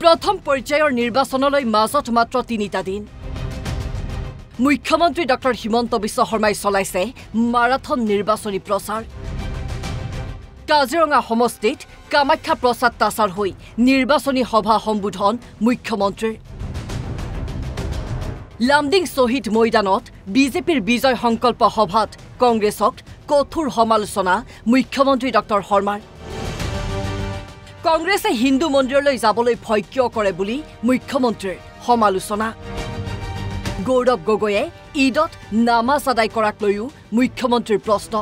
প্ৰথম পৰ্যায়ৰ নিৰ্বাচনলৈ মাজত মাত্ৰ ৩টা দিন মুখ্যমন্ত্ৰী ডক্টৰ হিমন্ত বিশ্ব শৰ্মাই চলাইছে মাৰাথন নিৰ্বাচনী প্ৰচাৰ কাজিৰঙা সমষ্টিত কামাখ্যা প্ৰসাদ তাছাৰ হৈ নিৰ্বাচনী সভা সম্বোধন মুখ্যমন্ত্ৰীৰ লামডিং শহীদ ময়দানত বিজেপিৰ বিজয় সংকল্প সভাত কংগ্ৰেছক কঠোৰ সমালোচনা মুখ্যমন্ত্ৰী ডক্টৰ শৰ্মাৰ কংগ্ৰেছে হিন্দু মন্দিৰলৈ যাবলৈ ভয় কিয় কৰে বুলি মুখ্যমন্ত্ৰীৰ সমালোচনা গৌৰৱ গগৈয়ে ঈদত নামাজ আদায় কৰাক লৈও মুখ্যমন্ত্ৰীৰ প্ৰশ্ন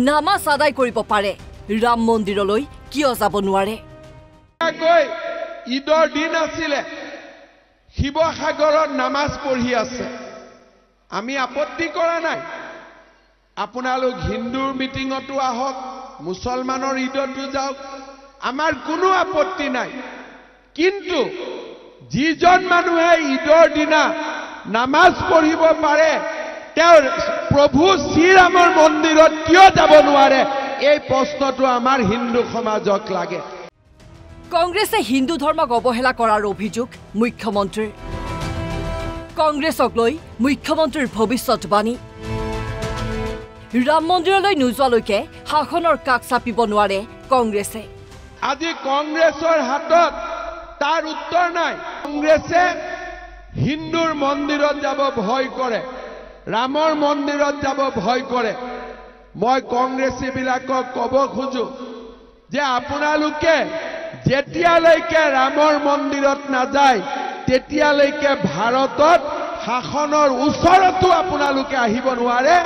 নামাজ আদায় কৰিব পাৰে ৰাম মন্দিৰলৈ কিয় যাব নোৱাৰে ঈদৰ দিন আছিলে শিৱসাগৰত নামাজ পঢ়ি আছে আমি আপত্তি কৰা নাই আপোনালোক হিন্দুৰ মিটিঙতো আহক মুছলমানৰ ঈদতো যাওক আমাৰ কোনো আপত্তি নাই কিন্তু যিজন মানুহে ঈদৰ দিনা নামাজ পঢ়িব পাৰে তেওঁৰ প্ৰভু শ্ৰীৰামৰ মন্দিৰত কিয় যাব নোৱাৰে এই প্ৰশ্নটো আমাৰ হিন্দু সমাজক লাগে কংগ্ৰেছে হিন্দু ধৰ্মক অৱহেলা কৰাৰ অভিযোগ মুখ্যমন্ত্ৰীৰ কংগ্ৰেছক লৈ মুখ্যমন্ত্ৰীৰ ভৱিষ্যতবাণী ৰাম মন্দিৰলৈ নোযোৱালৈকে শাসনৰ কাষ চাপিব নোৱাৰে কংগ্ৰেছে আজি কংগ্ৰেছৰ হাতত তাৰ উত্তৰ নাই কংগ্ৰেছে হিন্দুৰ মন্দিৰত যাব ভয় কৰে ৰামৰ মন্দিৰত যাব ভয় কৰে মই কংগ্ৰেছীবিলাকক ক'ব খোজো যে আপোনালোকে যেতিয়ালৈকে ৰামৰ মন্দিৰত নাযায় তেতিয়ালৈকে ভাৰতত শাসনৰ ওচৰতো আপোনালোকে আহিব নোৱাৰে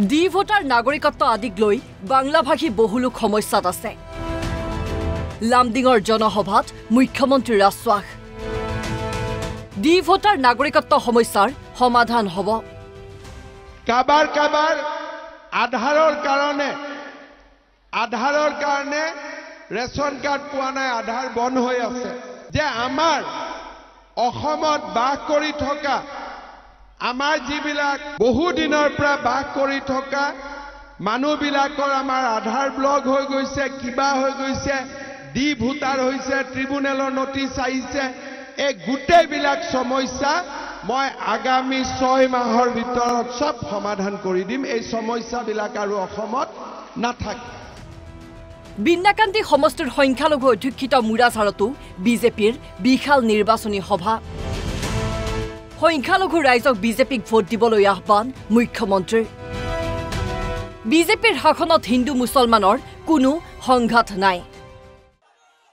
ডি ভোটাৰ নাগৰিকত্ব আদিক লৈ বাংলাভাষী বহু লোক সমস্যাত আছে লামডিঙৰ জনসভাত মুখ্যমন্ত্ৰীৰ আশ্বাস ডি ভোটাৰ নাগৰিকত্ব সমস্যাৰ সমাধান হ'ব কাবাৰ আধাৰৰ কাৰণে ৰেচন কাৰ্ড পোৱা নাই আধাৰ বন্ধ হৈ আছে যে আমাৰ অসমত বাস কৰি থকা আমাৰ যিবিলাক বহু দিনৰ পৰা বাস কৰি থকা মানুহবিলাকৰ আমাৰ আধাৰ ব্লক হৈ গৈছে কিবা হৈ গৈছে ডি ভোটাৰ হৈছে ট্ৰিব্যুনেলৰ নটিচ আহিছে এই গোটেইবিলাক সমস্যা মই আগামী 6 মাহৰ ভিতৰত সব সমাধান কৰি দিম এই সমস্যাবিলাক আৰু অসমত নাথাকে বিন্নাকান্তি সমষ্টিৰ সংখ্যালঘু অধ্যুষিত মুৰাঝাৰতো বিজেপিৰ বিশাল নিৰ্বাচনী সভা সংখ্যালঘু ৰাইজক বিজেপিক ভোট দিবলৈ আহ্বান মুখ্যমন্ত্ৰীৰ বিজেপিৰ শাসনত হিন্দু মুছলমানৰ কোনো সংঘাত নাই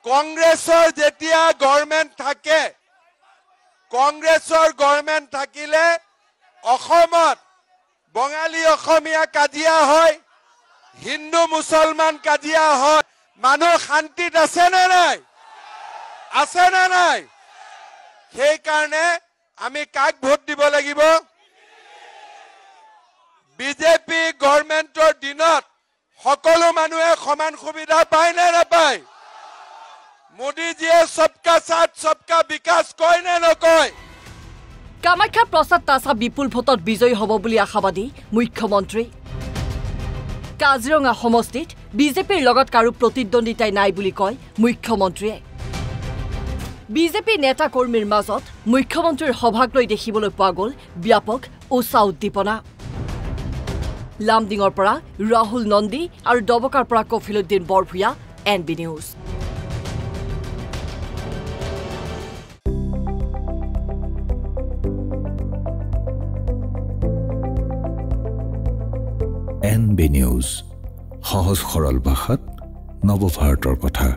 কংগ্ৰেছৰ যেতিয়া গভৰ্ণমেণ্ট থাকে কংগ্ৰেছৰ গভৰ্ণমেণ্ট থাকিলে অসমত বঙালী অসমীয়া কাজিয়া হয় হিন্দু মুছলমান কাজিয়া হয় মানুহ শান্তিত আছে নে নাই সেই কাৰণে আমি কাক ভোট দিব লাগিব বিজেপি গভৰ্ণমেণ্টৰ দিনত সকলো মানুহে সমান সুবিধা পায় নে নাপায় মোদীজীয়ে সবকা সাথ সবকা বিকাশ কয় নে নকয় কামাখ্যা প্ৰসাদ তাছা বিপুল ভোটত বিজয়ী হ'ব বুলি আশাবাদী মুখ্যমন্ত্ৰী কাজিৰঙা সমষ্টিত বিজেপিৰ লগত কাৰো প্ৰতিদ্বন্দ্বিতাই নাই বুলি কয় মুখ্যমন্ত্ৰীয়ে বিজেপি নেতা কৰ্মীৰ মাজত মুখ্যমন্ত্ৰীৰ সভাক লৈ দেখিবলৈ পোৱা গ'ল ব্যাপক উৎসাহ উদ্দীপনা লামডিঙৰ পৰা ৰাহুল নন্দী আৰু ডবকাৰ পৰা Kafiluddin Barbhuiya NB news NB news সহজ সৰল ভাষাত নৱভাৰতৰ কথা